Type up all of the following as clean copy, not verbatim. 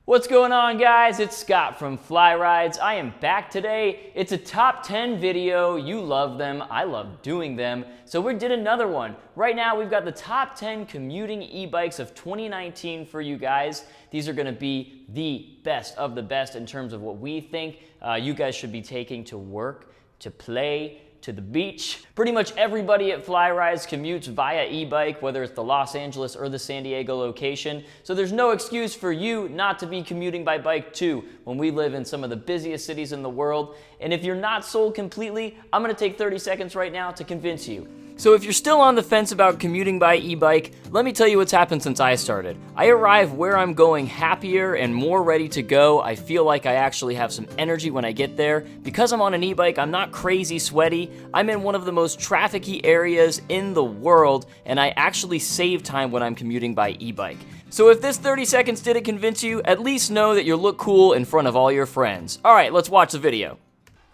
What's going on, guys? It's Scott from Fly Rides. I am back today. It's a top 10 video. You love them. I love doing them. So we did another one. Right now, we've got the top 10 commuting e-bikes of 2019 for you guys. These are going to be the best of the best in terms of what we think you guys should be taking to work, to play, to the beach. Pretty much everybody at Fly Rides commutes via e-bike, whether it's the Los Angeles or the San Diego location. So there's no excuse for you not to be commuting by bike too when we live in some of the busiest cities in the world. And if you're not sold completely, I'm gonna take 30 seconds right now to convince you. So if you're still on the fence about commuting by e-bike, let me tell you what's happened since I started. I arrive where I'm going happier and more ready to go. I feel like I actually have some energy when I get there. Because I'm on an e-bike, I'm not crazy sweaty. I'm in one of the most trafficy areas in the world, and I actually save time when I'm commuting by e-bike. So if this 30 seconds didn't convince you, at least know that you look cool in front of all your friends. All right, let's watch the video.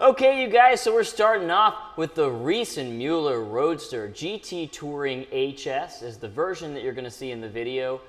Okay, you guys, so we're starting off with the Riese Muller Roadster GT Touring HS is the version that you're gonna see in the video.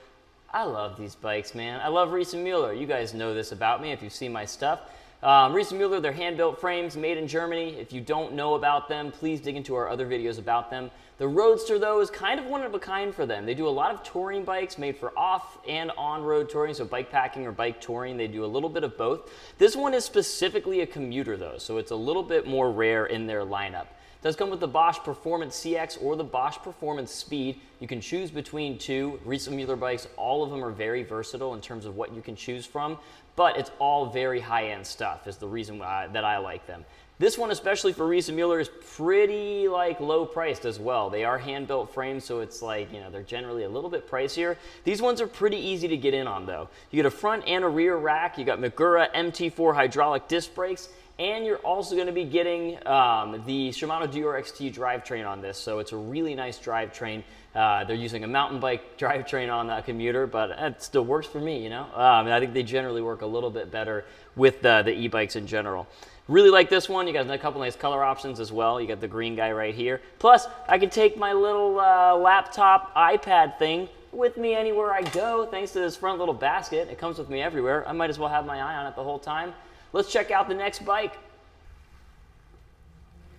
I love these bikes, man. I love Riese Muller. You guys know this about me if you've seen my stuff. Riese Muller, they're hand-built frames made in Germany. If you don't know about them, please dig into our other videos about them. The Roadster, though, is kind of one of a kind for them. They do a lot of touring bikes made for off and on-road touring, so bike packing or bike touring. They do a little bit of both. This one is specifically a commuter, though, so it's a little bit more rare in their lineup. It does come with the Bosch Performance CX or the Bosch Performance Speed. You can choose between two. Riese Muller bikes, all of them are very versatile in terms of what you can choose from, but it's all very high-end stuff is the reason that I like them. This one, especially for Riese Muller, is pretty low priced as well. They are hand-built frames, so it's they're generally a little bit pricier. These ones are pretty easy to get in on, though. You get a front and a rear rack. You got Magura MT4 hydraulic disc brakes, and you're also going to be getting the Shimano DRXT drivetrain on this, so it's a really nice drivetrain. They're using a mountain bike drivetrain on that commuter, but it still works for me, you know? I think they generally work a little bit better with the e-bikes in general. Really like this one. You got a couple nice color options as well. You got the green guy right here. Plus, I can take my little laptop iPad thing with me anywhere I go thanks to this front little basket. It comes with me everywhere. I might as well have my eye on it the whole time. Let's check out the next bike.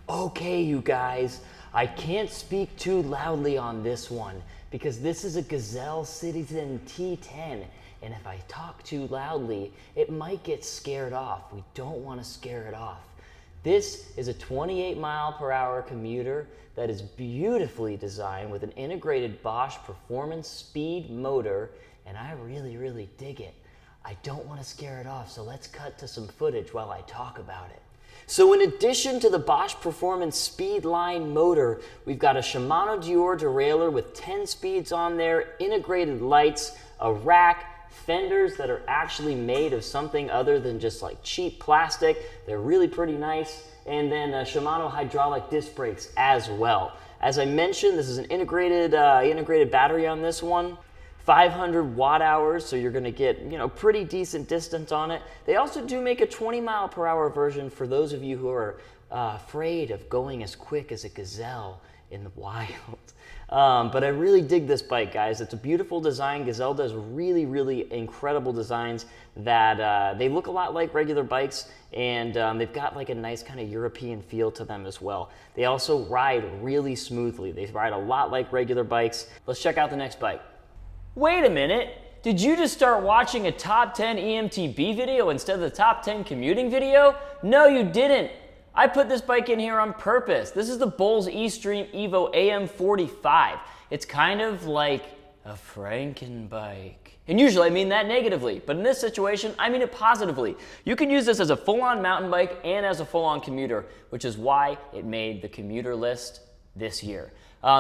Okay, you guys, I can't speak too loudly on this one because this is a Gazelle Cityzen T10. And if I talk too loudly, it might get scared off. We don't want to scare it off. This is a 28-mile-per-hour commuter that is beautifully designed with an integrated Bosch Performance Speed motor, and I really, really dig it. I don't want to scare it off, so let's cut to some footage while I talk about it. So in addition to the Bosch Performance Speed line motor, we've got a Shimano Dior derailleur with 10 speeds on there, integrated lights, a rack, fenders that are actually made of something other than just cheap plastic. They're really pretty nice. And then Shimano hydraulic disc brakes as well. As I mentioned, this is an integrated battery on this one. 500 watt hours, so you're gonna get pretty decent distance on it. They also do make a 20-mile-per-hour version for those of you who are afraid of going as quick as a Gazelle in the wild. But I really dig this bike, guys. It's a beautiful design. Gazelle does really, really incredible designs that they look a lot like regular bikes, and they've got a nice kind of European feel to them as well. They also ride really smoothly. They ride a lot like regular bikes. Let's check out the next bike. Wait a minute. Did you just start watching a top 10 EMTB video instead of the top 10 commuting video? No, you didn't. I put this bike in here on purpose. This is the Bowles E-Stream EVO AM 45. It's kind of like a Franken bike. And usually I mean that negatively, but in this situation, I mean it positively. You can use this as a full-on mountain bike and as a full-on commuter, which is why it made the commuter list this year.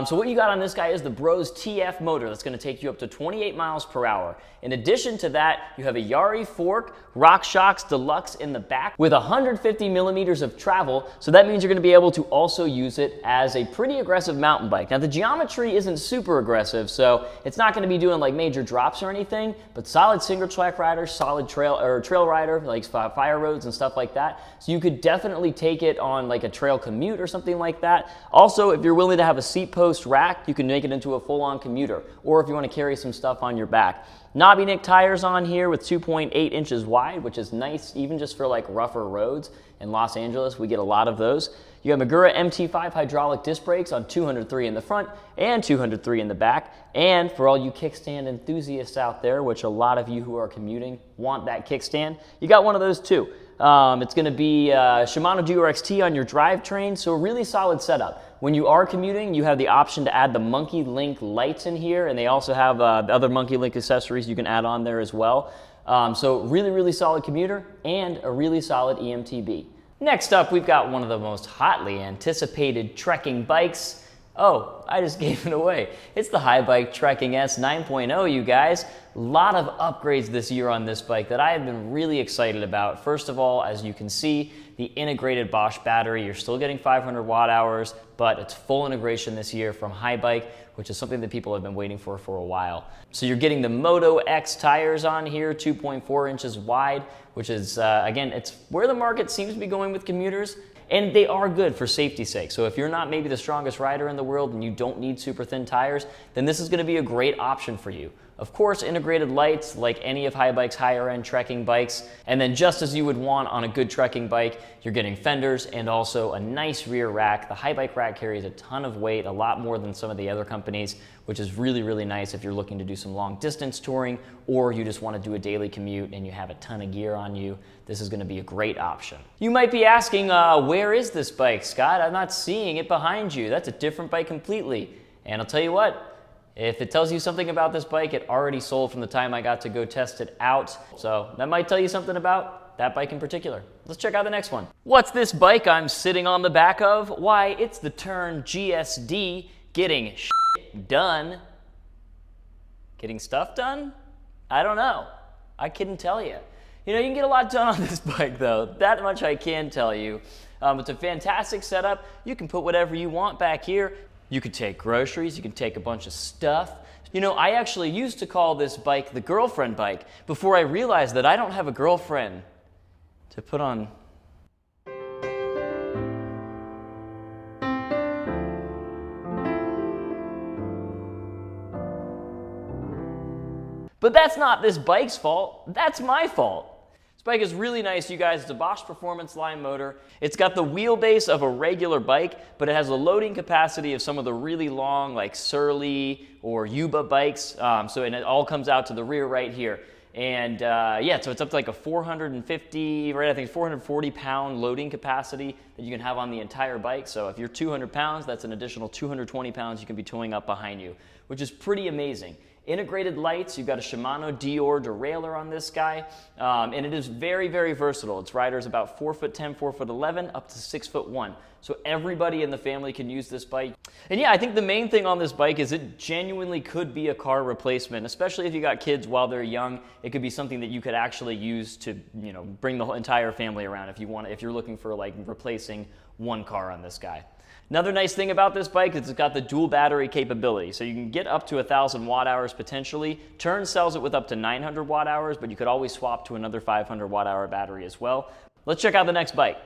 So what you got on this guy is the Bros TF motor that's going to take you up to 28 miles per hour. In addition to that, you have a Yari fork, RockShox Deluxe in the back with 150 millimeters of travel, so that means you're going to be able to also use it as a pretty aggressive mountain bike. Now the geometry isn't super aggressive, so it's not going to be doing major drops or anything, but solid single track rider, solid trail rider, like fire roads and stuff like that. So you could definitely take it on a trail commute or something like that. Also, if you're willing to have a seat C-post rack, you can make it into a full-on commuter, or if you want to carry some stuff on your back. Knobby Nick tires on here with 2.8 inches wide, which is nice even just for like rougher roads. In Los Angeles, we get a lot of those. You have Magura MT5 hydraulic disc brakes on 203 in the front and 203 in the back. And for all you kickstand enthusiasts out there, which a lot of you who are commuting want that kickstand, you got one of those too. It's going to be Shimano DRX-T on your drivetrain, so a really solid setup. When you are commuting, you have the option to add the Monkey Link lights in here, and they also have the other Monkey Link accessories you can add on there as well. So really solid commuter and a really solid EMTB. Next up, we've got one of the most hotly anticipated trekking bikes. Oh, I just gave it away. It's the Haibike Trekking S 9.0, you guys. A lot of upgrades this year on this bike that I have been really excited about. First of all, as you can see, the integrated Bosch battery. You're still getting 500 watt hours, but it's full integration this year from Haibike, which is something that people have been waiting for a while. So you're getting the Moto X tires on here, 2.4 inches wide, which is, again, it's where the market seems to be going with commuters. And they are good for safety's sake. So if you're not maybe the strongest rider in the world and you don't need super thin tires, then this is going to be a great option for you. Of course, integrated lights like any of Haibike's higher end trekking bikes. And then just as you would want on a good trekking bike, you're getting fenders and also a nice rear rack. The Haibike rack carries a ton of weight, a lot more than some of the other companies, which is really nice if you're looking to do some long distance touring or you just want to do a daily commute and you have a ton of gear on you. This is going to be a great option. You might be asking, where is this bike, Scott? I'm not seeing it behind you. That's a different bike completely. And I'll tell you what, if it tells you something about this bike, it already sold from the time I got to go test it out. So that might tell you something about that bike in particular. Let's check out the next one. What's this bike I'm sitting on the back of? Why, it's the Tern GSD getting shit done. Getting stuff done? I don't know. I couldn't tell you. You know, you can get a lot done on this bike though. That much I can tell you. It's a fantastic setup. You can put whatever you want back here. You could take groceries, you can take a bunch of stuff. You know, I actually used to call this bike the girlfriend bike before I realized that I don't have a girlfriend to put on. But that's not this bike's fault, that's my fault. This bike is really nice, you guys. It's a Bosch Performance Line motor. It's got the wheelbase of a regular bike, but it has the loading capacity of some of the really long, like Surly or Yuba bikes. And it all comes out to the rear right here. And yeah, so it's up to like a 450, right? I think 440 pound loading capacity that you can have on the entire bike. So if you're 200 pounds, that's an additional 220 pounds you can be towing up behind you, which is pretty amazing. Integrated lights, you've got a Shimano Dior derailleur on this guy, and it is very versatile. Its rider is about 4'10", 4'11", up to 6'1". So everybody in the family can use this bike. And yeah, I think the main thing on this bike is it genuinely could be a car replacement, especially if you got kids while they're young. It could be something that you could actually use to, you know, bring the whole entire family around if you're looking for like replacing one car on this guy. Another nice thing about this bike is it's got the dual battery capability, so you can get up to 1,000 watt hours potentially. Tern sells it with up to 900 watt hours, but you could always swap to another 500 watt hour battery as well. Let's check out the next bike.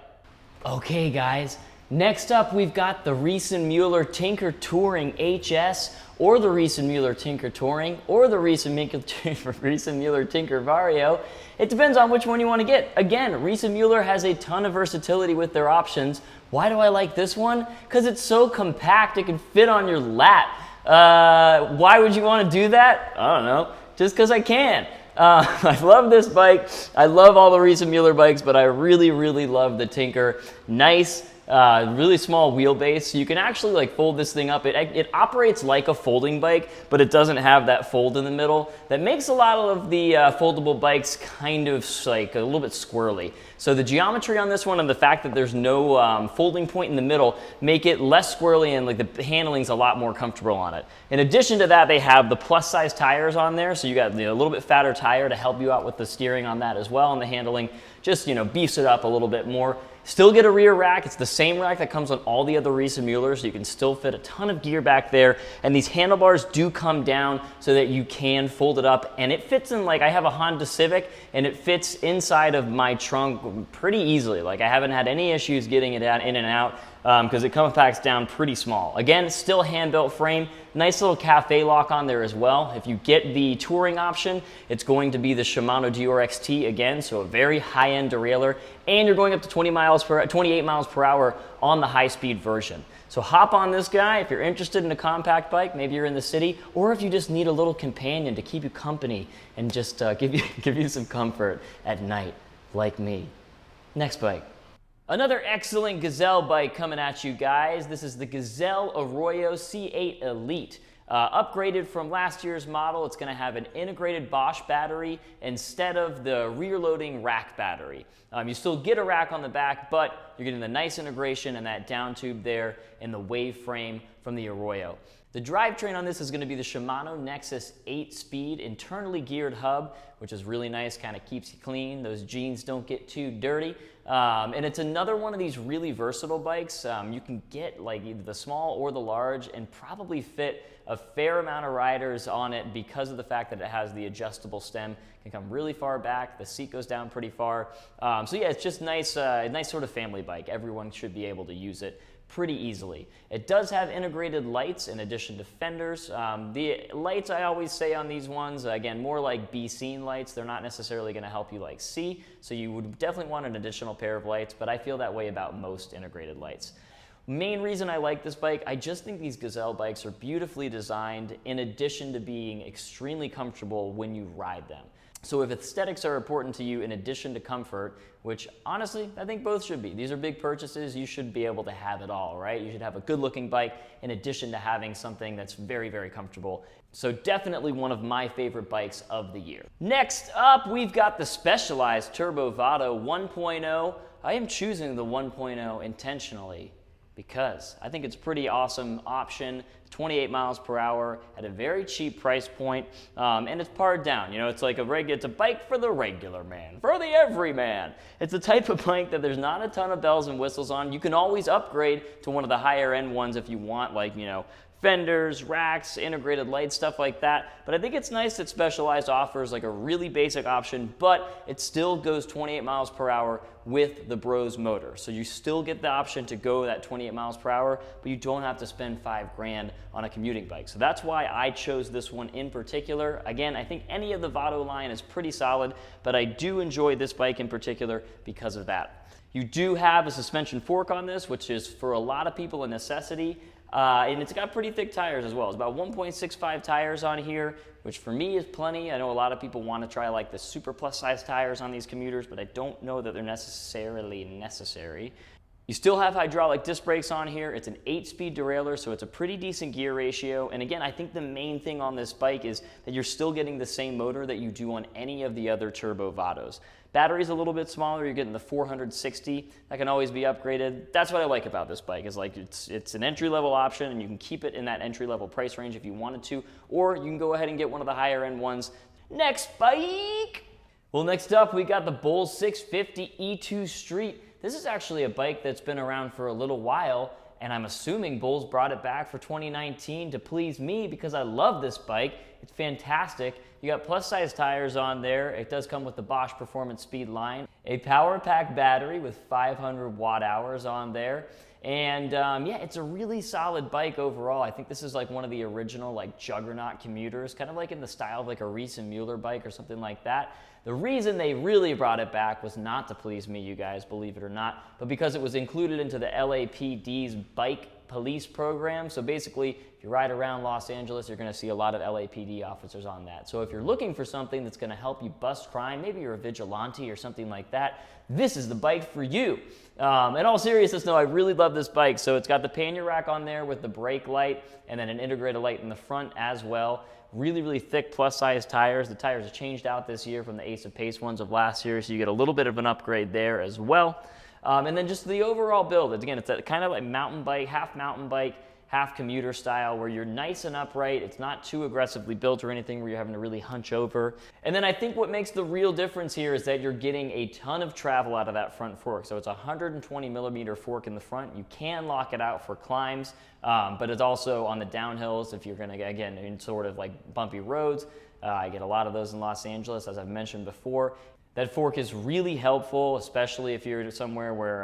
Okay guys, next up we've got the Riese Muller Tinker Touring HS, or the Riese Muller Tinker Touring, or the Riese Muller Tinker Vario. It depends on which one you want to get. Again, Riese Muller has a ton of versatility with their options. Why do I like this one? Because it's so compact, it can fit on your lap. Why would you want to do that? I don't know, just because I can. I love this bike. I love all the Riese Muller bikes, but I really love the Tinker. Nice, really small wheelbase. So you can actually like fold this thing up. It operates like a folding bike, but it doesn't have that fold in the middle. That makes a lot of the foldable bikes kind of like a little bit squirrely. So the geometry on this one and the fact that there's no folding point in the middle make it less squirrely, and like the handling's a lot more comfortable on it. In addition to that, they have the plus size tires on there. So you got a little bit fatter tire to help you out with the steering on that as well, and the handling just, you know, beefs it up a little bit more. Still get a rear rack. It's the same rack that comes on all the other Riese Mullers, so you can still fit a ton of gear back there. And these handlebars do come down so that you can fold it up, and it fits in, like I have a Honda Civic, and it fits inside of my trunk pretty easily. Like I haven't had any issues getting it in and out. because it compacts down pretty small. Again, still hand-built frame, nice little cafe lock on there as well. If you get the touring option, it's going to be the Shimano DRX-T again, so a very high-end derailleur, and you're going up to 28 miles per hour on the high-speed version. So hop on this guy if you're interested in a compact bike, maybe you're in the city, or if you just need a little companion to keep you company and just give you some comfort at night, like me. Next bike. Another excellent Gazelle bike coming at you guys. This is the Gazelle Arroyo C8 Elite. Upgraded from last year's model. It's going to have an integrated Bosch battery instead of the rear-loading rack battery. You still get a rack on the back, but you're getting the nice integration and that down tube there and the wave frame from the Arroyo. The drivetrain on this is going to be the Shimano Nexus 8-speed internally geared hub, which is really nice, kind of keeps you clean. Those jeans don't get too dirty. And it's another one of these really versatile bikes. You can get like either the small or the large and probably fit a fair amount of riders on it because of the fact that it has the adjustable stem. It can come really far back. The seat goes down pretty far. So yeah, it's just nice, a nice sort of family bike. Everyone should be able to use it pretty easily. It does have integrated lights in addition to fenders. The lights I always say on these ones, again, more like be seen lights. They're not necessarily going to help you like see, so you would definitely want an additional pair of lights, but I feel that way about most integrated lights. Main reason I like this bike, I just think these Gazelle bikes are beautifully designed in addition to being extremely comfortable when you ride them. So if aesthetics are important to you in addition to comfort, which honestly, I think both should be. These are big purchases. You should be able to have it all, right? You should have a good looking bike in addition to having something that's very, very comfortable. So definitely one of my favorite bikes of the year. Next up, we've got the Specialized Turbo Vado 1.0. I am choosing the 1.0 intentionally because I think it's a pretty awesome option. 28 miles per hour at a very cheap price point, and it's pared down. You know, it's like it's a bike for the regular man, for the everyman. It's the type of bike that there's not a ton of bells and whistles on. You can always upgrade to one of the higher end ones if you want, like, you know, fenders, racks, integrated lights, stuff like that. But I think it's nice that Specialized offers like a really basic option, but it still goes 28 miles per hour with the Bros motor. So you still get the option to go that 28 miles per hour, but you don't have to spend $5,000 on a commuting bike. So that's why I chose this one in particular. Again, I think any of the Vado line is pretty solid, but I do enjoy this bike in particular because of that. You do have a suspension fork on this, which is for a lot of people a necessity. And it's got pretty thick tires as well. It's about 1.65 tires on here, which for me is plenty. I know a lot of people want to try like the super plus size tires on these commuters, but I don't know that they're necessarily necessary. You still have hydraulic disc brakes on here. It's an 8-speed derailleur, so it's a pretty decent gear ratio. And again, I think the main thing on this bike is that you're still getting the same motor that you do on any of the other turbo Vados. Battery's a little bit smaller. You're getting the 460. That can always be upgraded. That's what I like about this bike, is like it's an entry-level option, and you can keep it in that entry-level price range if you wanted to, or you can go ahead and get one of the higher-end ones. Next bike! Well, next up, we got the Bull 650 E2 Street. This is actually a bike that's been around for a little while, and I'm assuming Bulls brought it back for 2019 to please me because I love this bike. It's fantastic. You got plus size tires on there. It does come with the Bosch Performance Speed line, a power pack battery with 500 watt hours on there. And yeah, it's a really solid bike overall. I think this is like one of the original like juggernaut commuters, kind of like in the style of like a Riese Muller bike or something like that. The reason they really brought it back was not to please me, you guys, believe it or not, but because it was included into the LAPD's bike police program. So basically, if you ride around Los Angeles, you're going to see a lot of LAPD officers on that. So if you're looking for something that's going to help you bust crime, maybe you're a vigilante or something like that, this is the bike for you. In all seriousness, though, I really love this bike. So it's got the pannier rack on there with the brake light and then an integrated light in the front as well. Really, really thick plus size tires. The tires are changed out this year from the Ace of Pace ones of last year, so you get a little bit of an upgrade there as well. And then just the overall build. Again, it's a kind of like mountain bike, half commuter style, where you're nice and upright. It's not too aggressively built or anything where you're having to really hunch over. And then I think what makes the real difference here is that you're getting a ton of travel out of that front fork. So it's a 120 millimeter fork in the front. You can lock it out for climbs, but it's also on the downhills if you're gonna, again, in sort of like bumpy roads. I get a lot of those in Los Angeles, as I've mentioned before. That fork is really helpful, especially if you're somewhere where,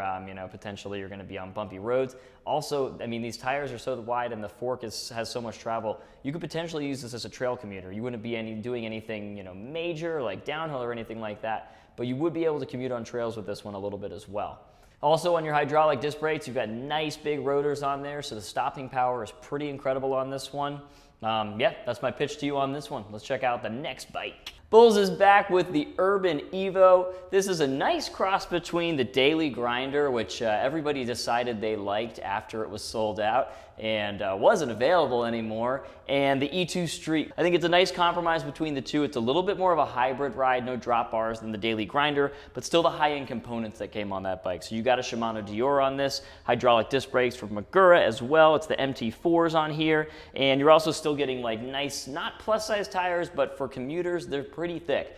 potentially you're gonna be on bumpy roads. Also, I mean, these tires are so wide and the fork has so much travel, you could potentially use this as a trail commuter. You wouldn't be doing anything, major, like downhill or anything like that, but you would be able to commute on trails with this one a little bit as well. Also, on your hydraulic disc brakes, you've got nice big rotors on there, so the stopping power is pretty incredible on this one. Yeah, that's my pitch to you on this one. Let's check out the next bike. Bulls is back with the Urban Evo. This is a nice cross between the Daily Grinder, which everybody decided they liked after it was sold out and wasn't available anymore, and the E2 Street. I think it's a nice compromise between the two. It's a little bit more of a hybrid ride, no drop bars than the Daily Grinder, but still the high-end components that came on that bike. So you got a Shimano Dior on this, hydraulic disc brakes from Magura as well. It's the MT4s on here, and you're also still getting like nice, not plus-size tires, but for commuters, they're pretty thick,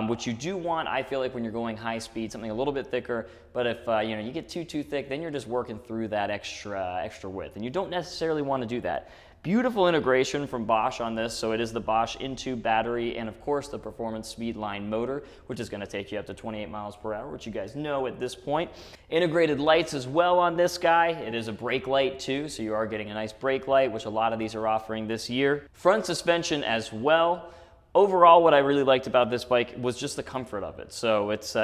which you do want, I feel like, when you're going high speed, something a little bit thicker. But if you get too thick, then you're just working through that extra width, and you don't necessarily want to do that. Beautiful integration from Bosch on this. So it is the Bosch in-tube battery and of course the Performance Speedline motor, which is going to take you up to 28 miles per hour, which you guys know at this point. Integrated lights as well on this guy. It is a brake light too, so you are getting a nice brake light, which a lot of these are offering this year. Front suspension as well. Overall, what I really liked about this bike was just the comfort of it. So it's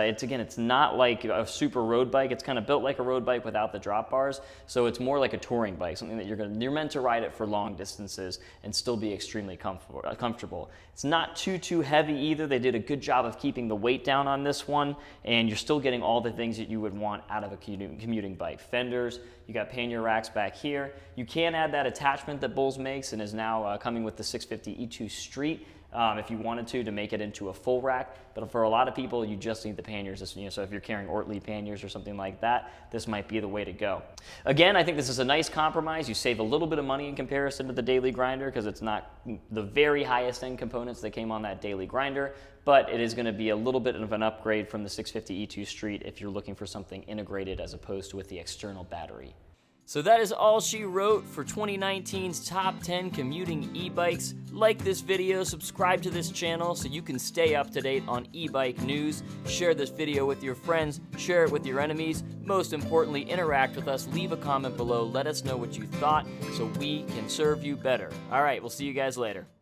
not like a super road bike. It's kind of built like a road bike without the drop bars. So it's more like a touring bike, something that you're meant to ride it for long distances and still be extremely comfortable. It's not too heavy either. They did a good job of keeping the weight down on this one, and you're still getting all the things that you would want out of a commuting bike. Fenders, you got pannier racks back here. You can add that attachment that Bulls makes and is now coming with the 650 E2 Street. If you wanted to make it into a full rack, but for a lot of people, you just need the panniers. So if you're carrying Ortley panniers or something like that, this might be the way to go. Again, I think this is a nice compromise. You save a little bit of money in comparison to the Daily Grinder because it's not the very highest end components that came on that Daily Grinder, but it is going to be a little bit of an upgrade from the 650 E2 Street if you're looking for something integrated as opposed to with the external battery. So that is all she wrote for 2019's top 10 commuting e-bikes. Like this video, subscribe to this channel so you can stay up to date on e-bike news. Share this video with your friends, share it with your enemies. Most importantly, interact with us, leave a comment below, let us know what you thought so we can serve you better. All right, we'll see you guys later.